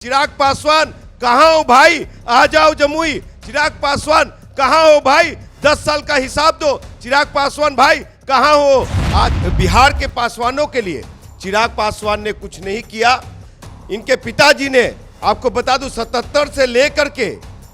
चिराग पासवान कहाँ हो भाई, आ जाओ जमुई। चिराग पासवान कहाँ हो भाई, 10 साल का हिसाब दो। चिराग पासवान भाई कहाँ हो। आज बिहार के पासवानों के लिए चिराग पासवान ने कुछ नहीं किया। इनके पिताजी ने, आपको बता दूं, 77 से लेकर के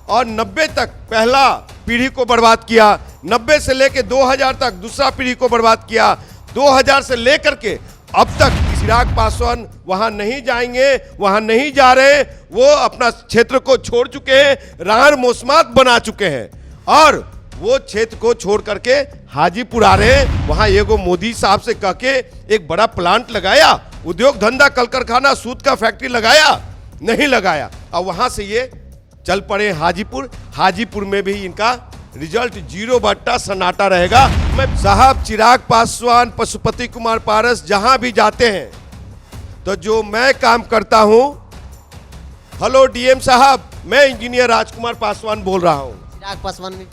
और 90 तक पहला पीढ़ी को बर्बाद किया, 90 से लेकर 2000 तक दूसरा पीढ़ी को बर्बाद किया, 2000 से लेकर के अब तक चिराग पासवान वहां नहीं जाएंगे, वहां नहीं जा रहे। वो अपना क्षेत्र को छोड़ चुके हैं, राहर मौसमात बना चुके हैं और वो क्षेत्र को छोड़ करके हाजीपुर आ रहे हैं। वहां एगो मोदी साहब से कह के एक बड़ा प्लांट लगाया, उद्योग धंधा कल कारखाना सूत का फैक्ट्री लगाया, नहीं लगाया। और वहां से ये चल पड़े हाजीपुर। हाजीपुर में भी इनका रिजल्ट 0 सन्नाटा रहेगा। मैं साहब चिराग पासवान, पशुपति कुमार पारस जहां भी जाते हैं तो जो मैं काम करता हूं, हेलो डीएम साहब, मैं इंजीनियर राजकुमार पासवान बोल रहा हूं। चिराग पासवान भी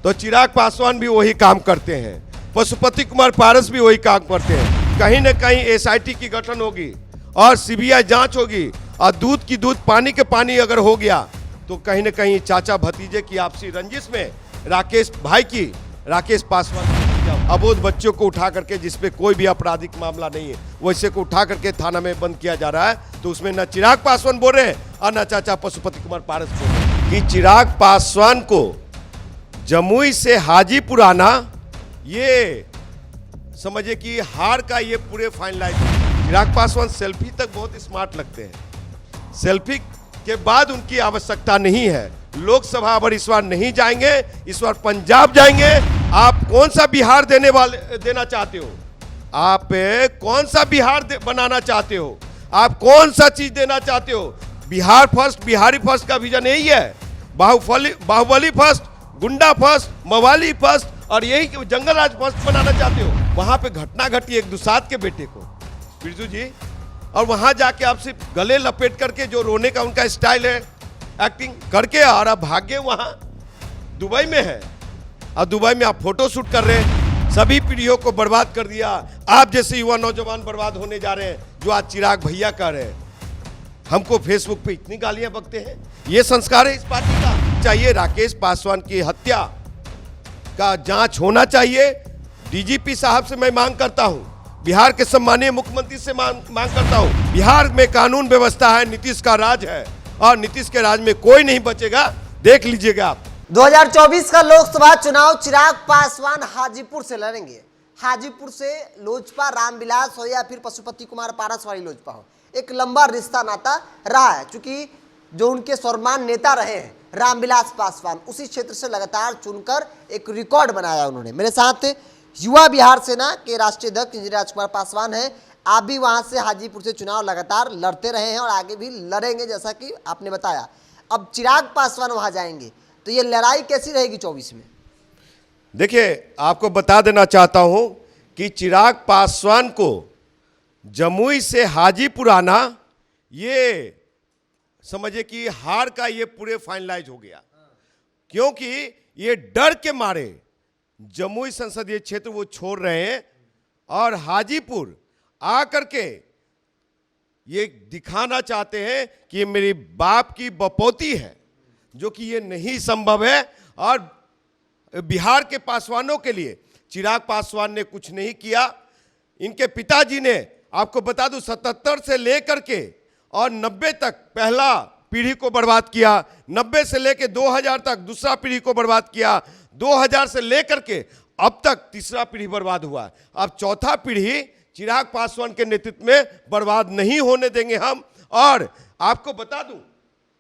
तो चिराग पासवान भी वही काम करते हैं, पशुपति कुमार पारस भी वही काम करते हैं। कहीं ना कहीं एसआईटी की गठन होगी और सीबीआई जांच होगी और दूध की दूध पानी के पानी अगर हो गया तो कहीं ना कहीं चाचा भतीजे की आपसी रंजिश में राकेश पासवान अबोध बच्चों को उठा करके, जिसपे कोई भी आपराधिक मामला नहीं है, वैसे को उठा करके थाना में बंद किया जा रहा है। तो उसमें न चिराग पासवान बोल रहे हैं और न चाचा पशुपति कुमार पारस बोल रहे हैं कि चिराग पासवान को जमुई से हाजीपुर आना, ये समझिए कि हार का ये पूरे फाइनलाइज। चिराग पासवान सेल्फी तक बहुत स्मार्ट लगते हैं, सेल्फी के बाद उनकी आवश्यकता नहीं है। लोकसभा अब इस बार नहीं जाएंगे, इस बार पंजाब जाएंगे। आप कौन सा बिहार देना चाहते हो? आप कौन सा बिहार बनाना चाहते हो? आप कौन सा चीज देना चाहते हो? बिहार फर्स्ट, बिहारी फर्स्ट का विजन यही है। बाहुबली फर्स्ट, गुंडा फर्स्ट, मवाली फर्स्ट और यही जंगल राज फर्स्ट बनाना चाहते हो। वहां पे घटना घटी एक दुसाद के बेटे को, बिरजू जी, और वहां जाके आप सिर्फ गले लपेट करके, जो रोने का उनका स्टाइल है, एक्टिंग करके, और आप भाग्य वहां दुबई में है और दुबई में आप फोटो शूट कर रहे हैं। सभी पीढ़ियों को बर्बाद कर दिया। आप जैसे युवा नौजवान बर्बाद होने जा रहे हैं, जो आज चिराग भैया कह रहे हैं। हमको फेसबुक पे इतनी गालियां बकते हैं। ये संस्कार है इस पार्टी का। चाहिए राकेश पासवान की हत्या का जांच होना चाहिए। डीजीपी साहब से मैं मांग करता हूं, बिहार के सम्मानीय मुख्यमंत्री से मांग करता हूं। बिहार में कानून व्यवस्था है, नीतीश का राज है और नीतीश के राज में कोई नहीं बचेगा, देख लीजिएगा आप। 2024 का लोकसभा चुनाव चिराग पासवान हाजीपुर से लड़ेंगे। हाजीपुर से लोजपा रामविलास हो या फिर पशुपति कुमार पारस वाली लोजपा हो, एक लंबा रिश्ता नाता रहा है। क्योंकि जो उनके सर्वमान नेता रहे हैं रामविलास पासवान, उसी क्षेत्र से लगातार चुनकर एक रिकॉर्ड बनाया उन्होंने। मेरे साथ युवा बिहार सेना के राष्ट्रीय अध्यक्ष इंजीनियर राजकुमार पासवान हैं। आप भी वहां से हाजीपुर से चुनाव लगातार लड़ते रहे हैं और आगे भी लड़ेंगे, जैसा कि आपने बताया। अब चिराग पासवान वहां जाएंगे तो ये लड़ाई कैसी रहेगी 24 में? देखिए, आपको बता देना चाहता हूं कि चिराग पासवान को जमुई से हाजीपुर आना, ये समझिए कि हार का ये पूरे फाइनलाइज हो गया। क्योंकि ये डर के मारे जमुई संसदीय क्षेत्र वो छोड़ रहे हैं और हाजीपुर आकर के ये दिखाना चाहते हैं कि ये मेरी बाप की बपौती है, जो कि ये नहीं संभव है। और बिहार के पासवानों के लिए चिराग पासवान ने कुछ नहीं किया। इनके पिताजी ने, आपको बता दूं, 77 से लेकर के और 90 तक पहला पीढ़ी को बर्बाद किया, 90 से लेकर 2000 तक दूसरा पीढ़ी को बर्बाद किया, 2000 से लेकर के अब तक तीसरा पीढ़ी बर्बाद हुआ। अब चौथा पीढ़ी चिराग पासवान के नेतृत्व में बर्बाद नहीं होने देंगे हम। और आपको बता दूं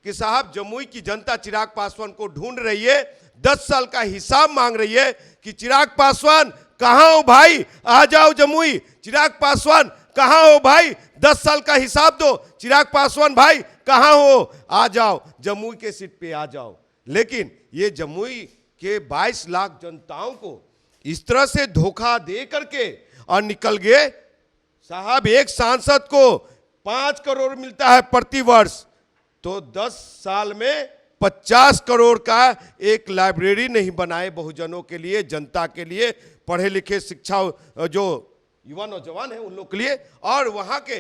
कि साहब, जमुई की जनता चिराग पासवान को ढूंढ रही है, 10 साल का हिसाब मांग रही है कि चिराग पासवान कहां हो भाई, आ जाओ जमुई। चिराग पासवान कहां हो भाई, 10 साल का हिसाब दो। चिराग पासवान भाई कहां हो, आ जाओ जमुई के सीट पे आ जाओ। लेकिन ये जमुई के 22 लाख जनताओं को इस तरह से धोखा दे करके और निकल गए। साहब, एक सांसद को 5 करोड़ मिलता है प्रति वर्ष, तो 10 साल में 50 करोड़ का एक लाइब्रेरी नहीं बनाए बहुजनों के लिए, जनता के लिए, पढ़े लिखे शिक्षा जो युवा नौजवान हैं उन लोग के लिए। और वहां के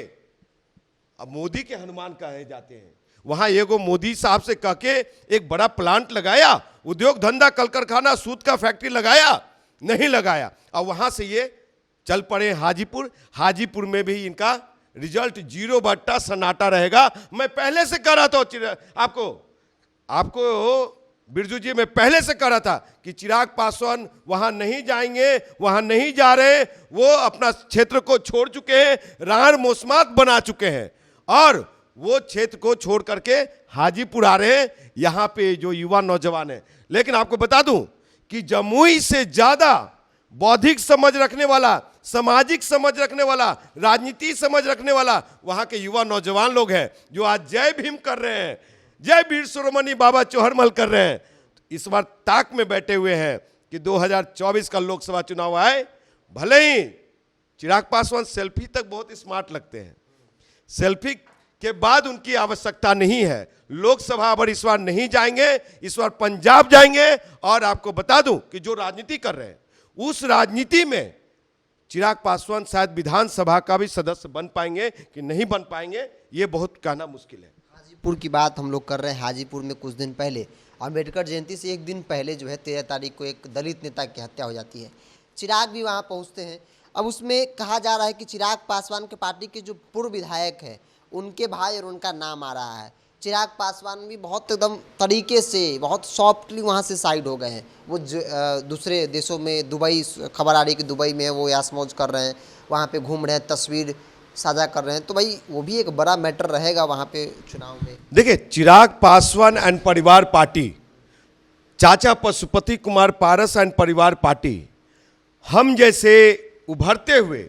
अब मोदी के हनुमान कहे जाते हैं, वहां एगो मोदी साहब से कह के एक बड़ा प्लांट लगाया, उद्योग धंधा कल कारखाना सूत का फैक्ट्री लगाया? नहीं लगाया। और वहां से ये चल पड़े हाजीपुर। हाजीपुर में भी इनका रिजल्ट 0 सन्नाटा रहेगा। मैं पहले से कह रहा था आपको बिरजू जी, मैं पहले से कह रहा था कि चिराग पासवान वहां नहीं जाएंगे, वहां नहीं जा रहे। वो अपना क्षेत्र को छोड़ चुके हैं, राहर मौसमात बना चुके हैं और वो क्षेत्र को छोड़ करके हाजीपुर आ रहे हैं। यहां पे जो युवा नौजवान है, लेकिन आपको बता दूं कि जमुई से ज्यादा बौद्धिक समझ रखने वाला, सामाजिक समझ रखने वाला, राजनीति समझ रखने वाला वहां के युवा नौजवान लोग हैं, जो आज जय भीम कर रहे हैं, जय वीर शिरोमणि बाबा चौहरमल कर रहे हैं। इस बार ताक में बैठे हुए हैं कि 2024 का लोकसभा चुनाव आए। भले ही चिराग पासवान सेल्फी तक बहुत स्मार्ट लगते हैं, सेल्फी के बाद उनकी आवश्यकता नहीं है। लोकसभा पर इस बार नहीं जाएंगे, इस बार पंजाब जाएंगे। और आपको बता दूं कि जो राजनीति कर रहे हैं, उस राजनीति में चिराग पासवान शायद विधानसभा का भी सदस्य बन पाएंगे कि नहीं बन पाएंगे, ये बहुत कहना मुश्किल है। हाजीपुर की बात हम लोग कर रहे हैं। हाजीपुर में कुछ दिन पहले, अम्बेडकर जयंती से एक दिन पहले जो है 13 तारीख को एक दलित नेता की हत्या हो जाती है। चिराग भी वहाँ पहुँचते हैं। अब उसमें कहा जा रहा है कि चिराग पासवान के पार्टी के जो पूर्व विधायक है, उनके भाई और उनका नाम आ रहा है। चिराग पासवान भी बहुत एकदम तरीके से, बहुत सॉफ्टली वहाँ से साइड हो गए हैं। वो दूसरे देशों में, दुबई, खबर आ रही है कि दुबई में वो यास मौज कर रहे हैं, वहाँ पे घूम रहे हैं, तस्वीर साझा कर रहे हैं। तो भाई वो भी एक बड़ा मैटर रहेगा वहाँ पे चुनाव में। देखिए, चिराग पासवान एंड परिवार पार्टी, चाचा पशुपति कुमार पारस एंड परिवार पार्टी, हम जैसे उभरते हुए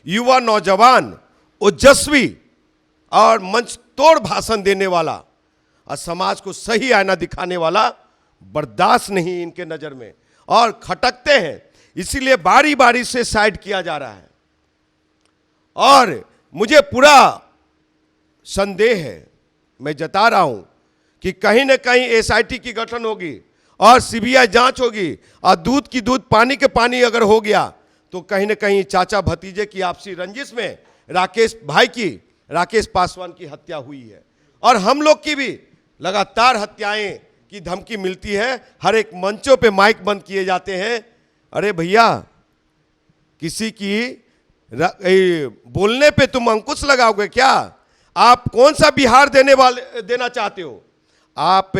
युवा नौजवान, ओजस्वी और मंच तोड़ भाषण देने वाला और समाज को सही आईना दिखाने वाला बर्दाश्त नहीं इनके नज़र में, और खटकते हैं। इसीलिए बारी बारी से साइड किया जा रहा है। और मुझे पूरा संदेह है, मैं जता रहा हूं कि कहीं ना कहीं एसआईटी की गठन होगी और सीबीआई जांच होगी, और दूध की दूध पानी के पानी अगर हो गया तो कहीं ना कहीं चाचा भतीजे की आपसी रंजिश में राकेश पासवान की हत्या हुई है। और हम लोग की भी लगातार हत्याएं की धमकी मिलती है। हर एक मंचों पे माइक बंद किए जाते हैं। अरे भैया, किसी की बोलने पे तुम अंकुश लगाओगे क्या? आप कौन सा बिहार देना चाहते हो? आप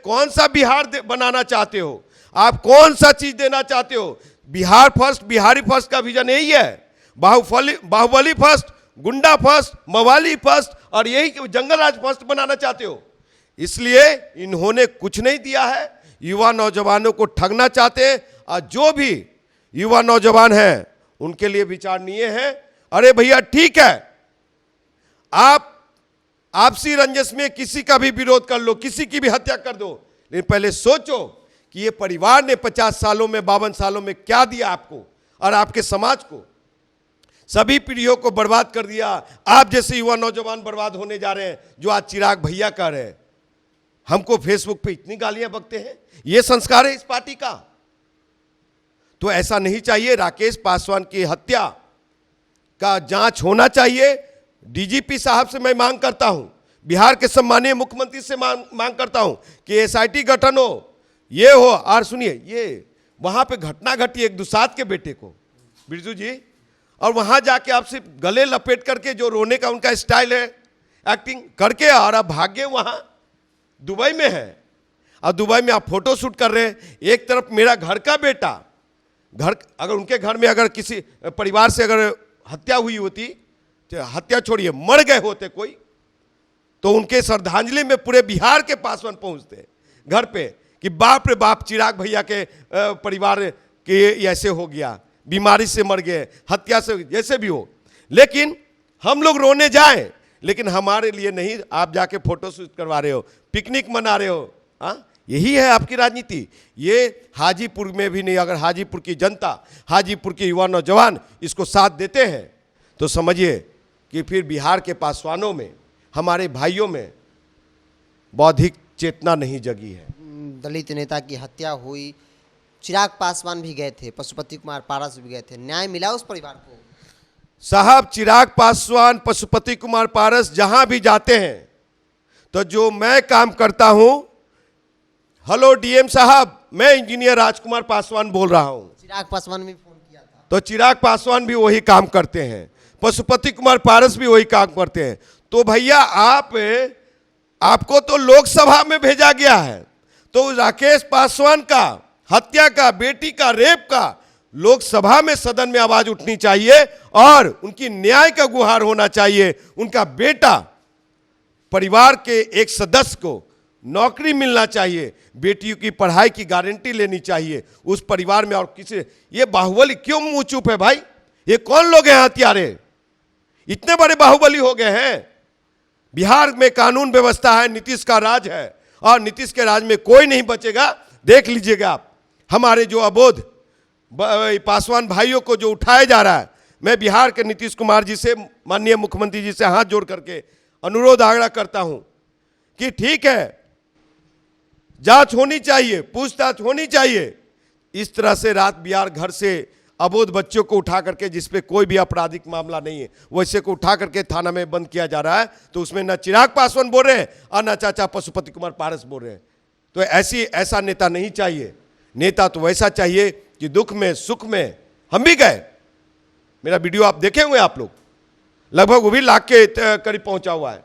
कौन सा बिहार बनाना चाहते हो? आप कौन सा चीज देना चाहते हो? बिहार फर्स्ट, बिहारी फर्स्ट का विजन यही है। बाहुबली फर्स्ट, गुंडा फर्स्ट, मवाली फर्स्ट, और यही जंगल राज फर्स्ट बनाना चाहते हो। इसलिए इन्होंने कुछ नहीं दिया है, युवा नौजवानों को ठगना चाहते हैं। और जो भी युवा नौजवान हैं उनके लिए विचारणीय है, अरे भैया ठीक है, आप आपसी रंजिश में किसी का भी विरोध कर लो, किसी की भी हत्या कर दो, लेकिन पहले सोचो कि ये परिवार ने 50 सालों में, 52 सालों में क्या दिया आपको और आपके समाज को। सभी पीढ़ियों को बर्बाद कर दिया। आप जैसे युवा नौजवान बर्बाद होने जा रहे हैं, जो आज चिराग भैया कह रहे हैं। हमको फेसबुक पे इतनी गालियां बकते हैं, ये संस्कार है इस पार्टी का? तो ऐसा नहीं चाहिए। राकेश पासवान की हत्या का जांच होना चाहिए। डीजीपी साहब से मैं मांग करता हूं, बिहार के सम्मानीय मुख्यमंत्री से मांग करता हूं कि एसआईटी गठन हो, ये हो। और सुनिए, ये वहां पे घटना घटी एक दुसाद के बेटे को, बिरजू जी, और वहां जाके आपसे गले लपेट करके, जो रोने का उनका स्टाइल है, एक्टिंग करके, और अब भाग्य वहां दुबई में है, और दुबई में आप फोटो शूट कर रहे हैं। एक तरफ मेरा घर का बेटा, अगर उनके घर में अगर किसी परिवार से अगर हत्या हुई होती, हत्या छोड़िए मर गए होते कोई, तो उनके श्रद्धांजलि में पूरे बिहार के पासवान पहुंचते घर पे कि बाप रे बाप, चिराग भैया के परिवार के ऐसे हो गया, बीमारी से मर गए, हत्या से, जैसे भी हो। लेकिन हम लोग रोने जाएं, लेकिन हमारे लिए नहीं। आप जाके फोटो शूट करवा रहे हो, पिकनिक मना रहे हो। हाँ, यही है आपकी राजनीति। ये हाजीपुर में भी नहीं। अगर हाजीपुर की जनता, हाजीपुर के युवा नौजवान इसको साथ देते हैं तो समझिए कि फिर बिहार के पासवानों में, हमारे भाइयों में बौद्धिक चेतना नहीं जगी है। दलित नेता की हत्या हुई, चिराग पासवान भी गए थे, पशुपति कुमार पारस भी गए थे, न्याय मिला उस परिवार को? साहब, चिराग पासवान, पशुपति कुमार पारस जहां भी जाते हैं तो जो मैं काम करता हूं, हेलो डीएम साहब, मैं इंजीनियर राजकुमार पासवान बोल रहा हूं। चिराग पासवान ने फोन किया था। तो चिराग पासवान भी वही काम करते हैं, पशुपति कुमार पारस भी वही काम करते हैं। तो भैया आपको तो लोकसभा में भेजा गया है, तो राकेश पासवान का हत्या का, बेटी का रेप का लोकसभा में, सदन में आवाज उठनी चाहिए और उनकी न्याय का गुहार होना चाहिए। उनका बेटा, परिवार के एक सदस्य को नौकरी मिलना चाहिए, बेटियों की पढ़ाई की गारंटी लेनी चाहिए उस परिवार में। और किसी, ये बाहुबली क्यों मुंह चुप है भाई? ये कौन लोग हैं हत्यारे? इतने बड़े बाहुबली हो गए हैं। बिहार में कानून व्यवस्था है, नीतीश का राज है, और नीतीश के राज में कोई नहीं बचेगा। देख लीजिएगा आप, हमारे जो अबोध पासवान भाइयों को जो उठाया जा रहा है, मैं बिहार के नीतीश कुमार जी से, माननीय मुख्यमंत्री जी से हाथ जोड़ करके अनुरोध आग्रह करता हूं कि ठीक है, जांच होनी चाहिए, पूछताछ होनी चाहिए। इस तरह से रात बिहार घर से अबोध बच्चों को उठा करके, जिसपे कोई भी आपराधिक मामला नहीं है, वैसे को उठा करके थाना में बंद किया जा रहा है। तो उसमें न चिराग पासवान बोल रहे हैं और न चाचा पशुपति कुमार पारस बोल रहे हैं। तो ऐसा नेता नहीं चाहिए। नेता तो वैसा चाहिए कि दुख में सुख में, हम भी गए, मेरा वीडियो आप देखे हुए आप लोग, लगभग वो भी लाख के करीब पहुंचा हुआ है।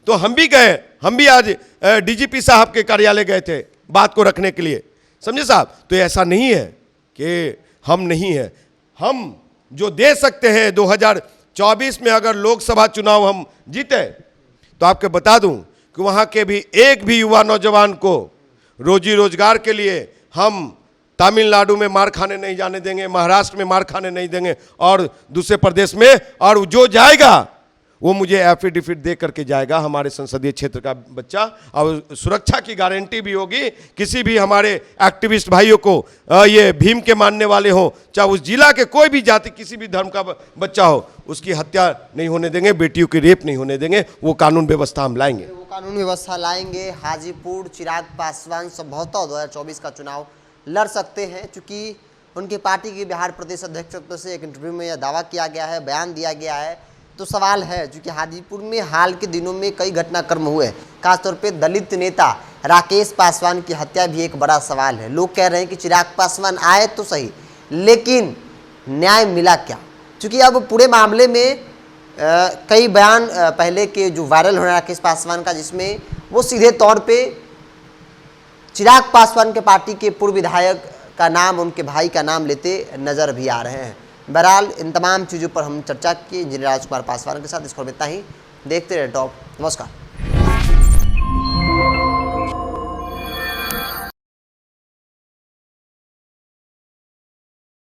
तो हम भी गए, हम भी आज डीजीपी साहब के कार्यालय गए थे बात को रखने के लिए, समझे साहब? तो ऐसा नहीं है कि हम नहीं है, हम जो दे सकते हैं। 2024 में अगर लोकसभा चुनाव हम जीते तो आपको बता दूं कि वहां के भी एक भी युवा नौजवान को रोजी रोजगार के लिए हम तमिलनाडु में मार खाने नहीं जाने देंगे, महाराष्ट्र में मार खाने नहीं देंगे और दूसरे प्रदेश में। और जो जाएगा वो मुझे एफिडेविट दे करके जाएगा, हमारे संसदीय क्षेत्र का बच्चा, और सुरक्षा की गारंटी भी होगी। किसी भी हमारे एक्टिविस्ट भाइयों को, ये भीम के मानने वाले हो, चाहे उस जिला के कोई भी जाति, किसी भी धर्म का बच्चा हो, उसकी हत्या नहीं होने देंगे, बेटियों की रेप नहीं होने देंगे। वो कानून व्यवस्था हम लाएंगे, वो कानून व्यवस्था लाएंगे। हाजीपुर चिराग पासवान संभवतः 2024 का चुनाव लड़ सकते हैं, चूंकि उनकी पार्टी के बिहार प्रदेश अध्यक्ष से एक इंटरव्यू में यह दावा किया गया है, बयान दिया गया है। तो सवाल है, चूंकि हाजीपुर में हाल के दिनों में कई घटनाक्रम हुए, खासतौर पे दलित नेता राकेश पासवान की हत्या भी एक बड़ा सवाल है। लोग कह रहे हैं कि चिराग पासवान आए तो सही, लेकिन न्याय मिला क्या? चूंकि अब पूरे मामले में कई बयान पहले के जो वायरल हो रहा है राकेश पासवान का, जिसमें वो सीधे तौर पे चिराग पासवान के पार्टी के पूर्व विधायक का नाम, उनके भाई का नाम लेते नजर भी आ रहे हैं। बहरहाल इन तमाम चीज़ों पर हम चर्चा की इंजीनियर राजकुमार पासवान के साथ। इस खबर में इतना ही। देखते रहे टॉप। नमस्कार।